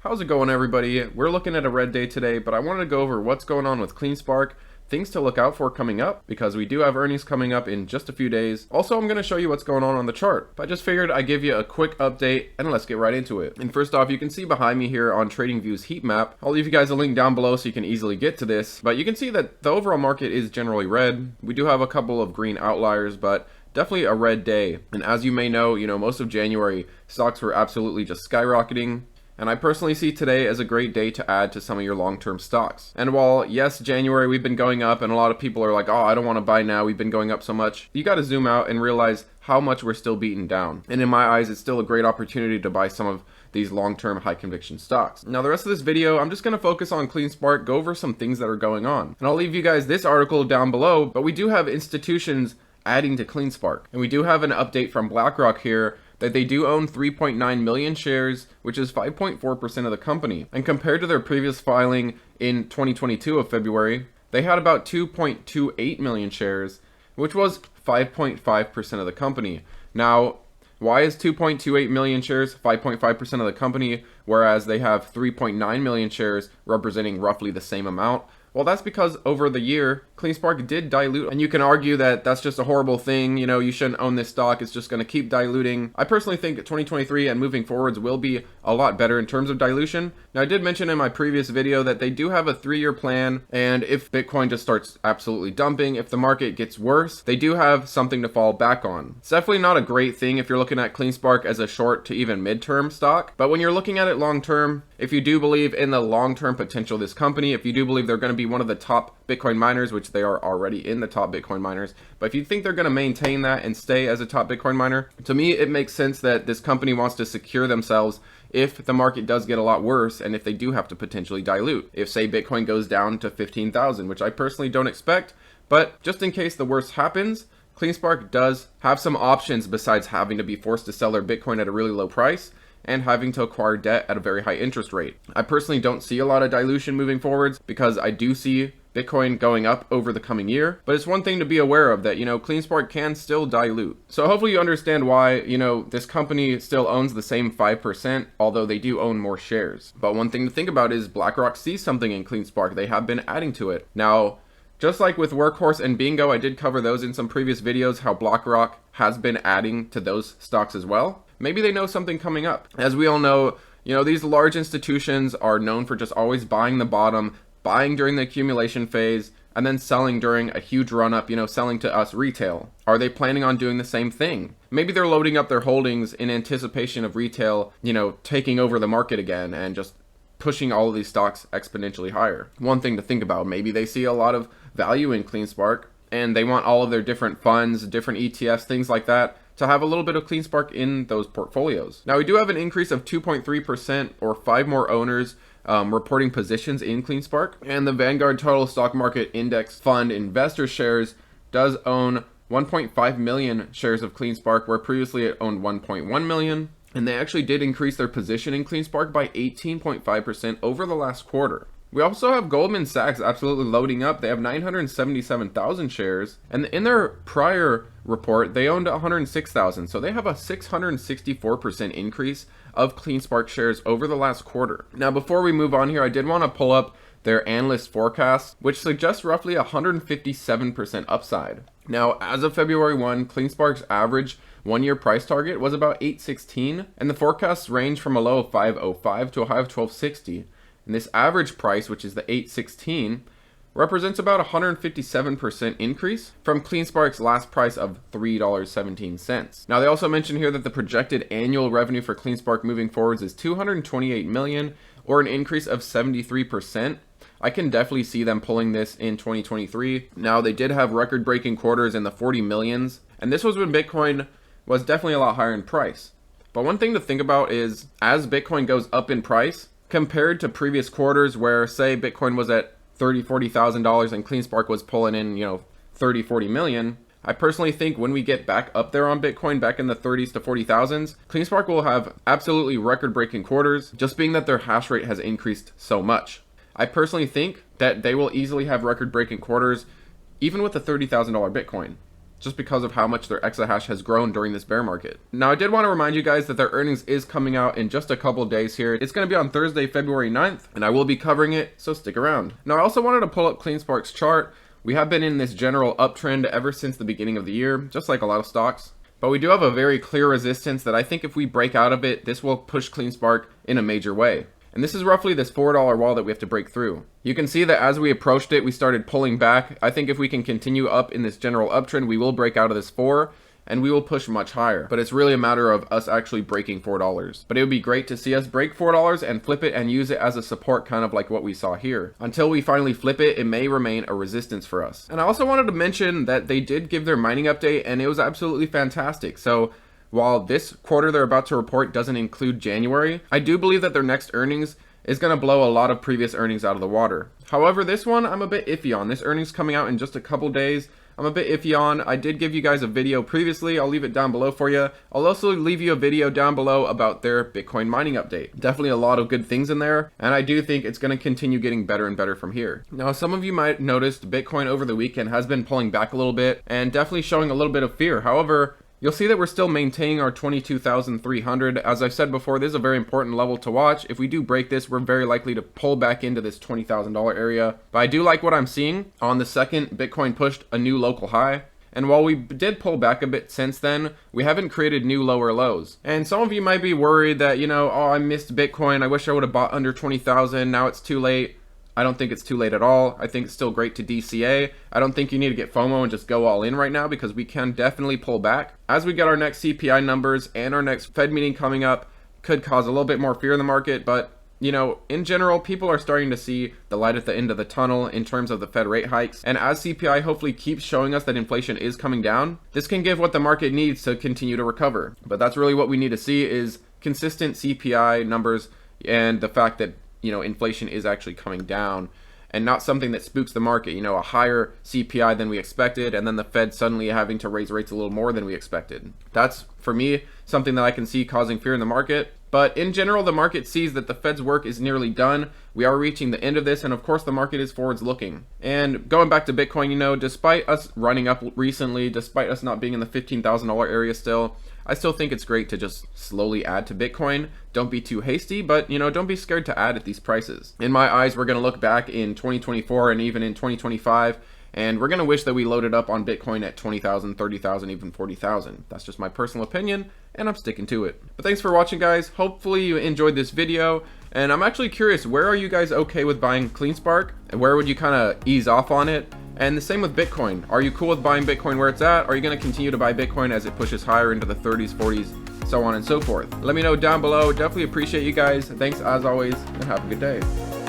How's it going, everybody? We're looking at a red day today, but I wanted to go over what's going on with Cleanspark, things to look out for coming up, because we do have earnings coming up in just a few days. Also, I'm going to show you what's going on the chart. But I just figured I'd give you a quick update, and let's get right into it. And first off, you can see behind me here on TradingView's heat map. I'll leave you guys a link down below so you can easily get to this. But you can see that the overall market is generally red. We do have a couple of green outliers, but definitely a red day. And as you may know, most of January, stocks were absolutely just skyrocketing. And I personally see today as a great day to add to some of your long-term stocks. And while, yes, January we've been going up and a lot of people are like, oh, I don't want to buy now, we've been going up so much. You got to zoom out and realize how much we're still beaten down. And in my eyes, it's still a great opportunity to buy some of these long-term high conviction stocks. Now, the rest of this video, I'm just going to focus on Cleanspark, go over some things that are going on. And I'll leave you guys this article down below, but we do have institutions adding to Cleanspark. And we do have an update from BlackRock here that they do own 3.9 million shares, which is 5.4% of the company. And compared to their previous filing in 2022 of February, they had about 2.28 million shares, which was 5.5% of the company. Now, why is 2.28 million shares 5.5% of the company, whereas they have 3.9 million shares representing roughly the same amount? Well, that's because over the year, Cleanspark did dilute, and you can argue that that's just a horrible thing. You shouldn't own this stock. It's just going to keep diluting. I personally think that 2023 and moving forwards will be a lot better in terms of dilution. Now, I did mention in my previous video that they do have a 3-year plan, and if Bitcoin just starts absolutely dumping, if the market gets worse, they do have something to fall back on. It's definitely not a great thing if you're looking at Cleanspark as a short to even midterm stock, but when you're looking at it long term, if you do believe in the long-term potential of this company, if you do believe they're going to be one of the top Bitcoin miners, which they are already in the top Bitcoin miners, but if you think they're going to maintain that and stay as a top Bitcoin miner, to me it makes sense that this company wants to secure themselves if the market does get a lot worse and if they do have to potentially dilute. If, say, Bitcoin goes down to 15,000, which I personally don't expect, but just in case the worst happens, Cleanspark does have some options besides having to be forced to sell their Bitcoin at a really low price and having to acquire debt at a very high interest rate. I personally don't see a lot of dilution moving forwards because I do see Bitcoin going up over the coming year, but it's one thing to be aware of that, Cleanspark can still dilute. So hopefully you understand why, this company still owns the same 5%, although they do own more shares. But one thing to think about is BlackRock sees something in Cleanspark. They have been adding to it. Now, just like with Workhorse and Bingo, I did cover those in some previous videos, how BlackRock has been adding to those stocks as well. Maybe they know something coming up. As we all know, these large institutions are known for just always buying the bottom, buying during the accumulation phase, and then selling during a huge run up, selling to us retail. Are they planning on doing the same thing? Maybe they're loading up their holdings in anticipation of retail, taking over the market again and just pushing all of these stocks exponentially higher. One thing to think about, maybe they see a lot of value in Cleanspark and they want all of their different funds, different ETFs, things like that, to have a little bit of Cleanspark in those portfolios. Now, we do have an increase of 2.3% or 5 more owners reporting positions in Cleanspark, and the Vanguard Total Stock Market Index Fund investor shares does own 1.5 million shares of Cleanspark, where previously it owned 1.1 million, and they actually did increase their position in Cleanspark by 18.5% over the last quarter. We also have Goldman Sachs absolutely loading up. They have 977,000 shares, and in their prior report, they owned 106,000. So they have a 664% increase of Cleanspark shares over the last quarter. Now, before we move on here, I did want to pull up their analyst forecast, which suggests roughly 157% upside. Now, as of February 1, Cleanspark's average one-year price target was about 816, and the forecasts range from a low of 505 to a high of 1260. And this average price, which is the 816, represents about 157% increase from Cleanspark's last price of $3.17. Now, they also mentioned here that the projected annual revenue for Cleanspark moving forwards is $228 million, or an increase of 73%. I can definitely see them pulling this in 2023. Now, they did have record-breaking quarters in the 40 millions, and this was when Bitcoin was definitely a lot higher in price. But one thing to think about is, as Bitcoin goes up in price, compared to previous quarters where, say, Bitcoin was at $30,000-$40,000 and Cleanspark was pulling in, 30, 40 million, I personally think when we get back up there on Bitcoin, back in the 30s to 40,000s, Cleanspark will have absolutely record-breaking quarters, just being that their hash rate has increased so much. I personally think that they will easily have record-breaking quarters, even with the $30,000 Bitcoin. just because of how much their exahash has grown during this bear market. Now, I did want to remind you guys that their earnings is coming out in just a couple days here. It's going to be on Thursday, February 9th, and I will be covering it, so stick around. Now, I also wanted to pull up Cleanspark's chart. We have been in this general uptrend ever since the beginning of the year, just like a lot of stocks. But we do have a very clear resistance that I think if we break out of it, this will push Cleanspark in a major way. And this is roughly this $4 wall that we have to break through. You can see that as we approached it, we started pulling back. I think if we can continue up in this general uptrend, we will break out of this 4 and we will push much higher. But it's really a matter of us actually breaking $4. But it would be great to see us break $4 and flip it and use it as a support, kind of like what we saw here. Until we finally flip it, it may remain a resistance for us. And I also wanted to mention that they did give their mining update and it was absolutely fantastic. So while this quarter they're about to report doesn't include January, I do believe that their next earnings is going to blow a lot of previous earnings out of the water. However, this one I'm a bit iffy on. This earnings coming out in just a couple days. I'm a bit iffy on. I did give you guys a video previously. I'll leave it down below for you. I'll also leave you a video down below about their Bitcoin mining update. Definitely a lot of good things in there, and I do think it's going to continue getting better and better from here. Now, some of you might notice Bitcoin over the weekend has been pulling back a little bit and definitely showing a little bit of fear. However, you'll see that we're still maintaining our 22,300. As I've said before, this is a very important level to watch. If we do break this, we're very likely to pull back into this $20,000 area. But I do like what I'm seeing. On the second, Bitcoin pushed a new local high. And while we did pull back a bit since then, we haven't created new lower lows. And some of you might be worried that, oh, I missed Bitcoin. I wish I would have bought under 20,000. Now it's too late. I don't think it's too late at all. I think it's still great to DCA. I don't think you need to get FOMO and just go all in right now, because we can definitely pull back. As we get our next CPI numbers and our next Fed meeting coming up, could cause a little bit more fear in the market, but in general, people are starting to see the light at the end of the tunnel in terms of the Fed rate hikes. And as CPI hopefully keeps showing us that inflation is coming down, this can give what the market needs to continue to recover. But that's really what we need to see, is consistent CPI numbers and the fact that inflation is actually coming down, and not something that spooks the market. A higher CPI than we expected, and then the Fed suddenly having to raise rates a little more than we expected. That's, for me, something that I can see causing fear in the market. But in general, the market sees that the Fed's work is nearly done. We are reaching the end of this, and of course the market is forwards looking. And going back to Bitcoin, despite us running up recently, despite us not being in the $15,000 area still, I still think it's great to just slowly add to Bitcoin. Don't be too hasty, but don't be scared to add at these prices. In my eyes, we're going to look back in 2024 and even in 2025, and we're going to wish that we loaded up on Bitcoin at 20,000, 30,000, even 40,000. That's just my personal opinion, and I'm sticking to it. But thanks for watching, guys. Hopefully you enjoyed this video. And I'm actually curious, where are you guys okay with buying Cleanspark? And where would you kind of ease off on it? And the same with Bitcoin. Are you cool with buying Bitcoin where it's at? Are you going to continue to buy Bitcoin as it pushes higher into the 30s, 40s, so on and so forth? Let me know down below. Definitely appreciate you guys. Thanks as always, and have a good day.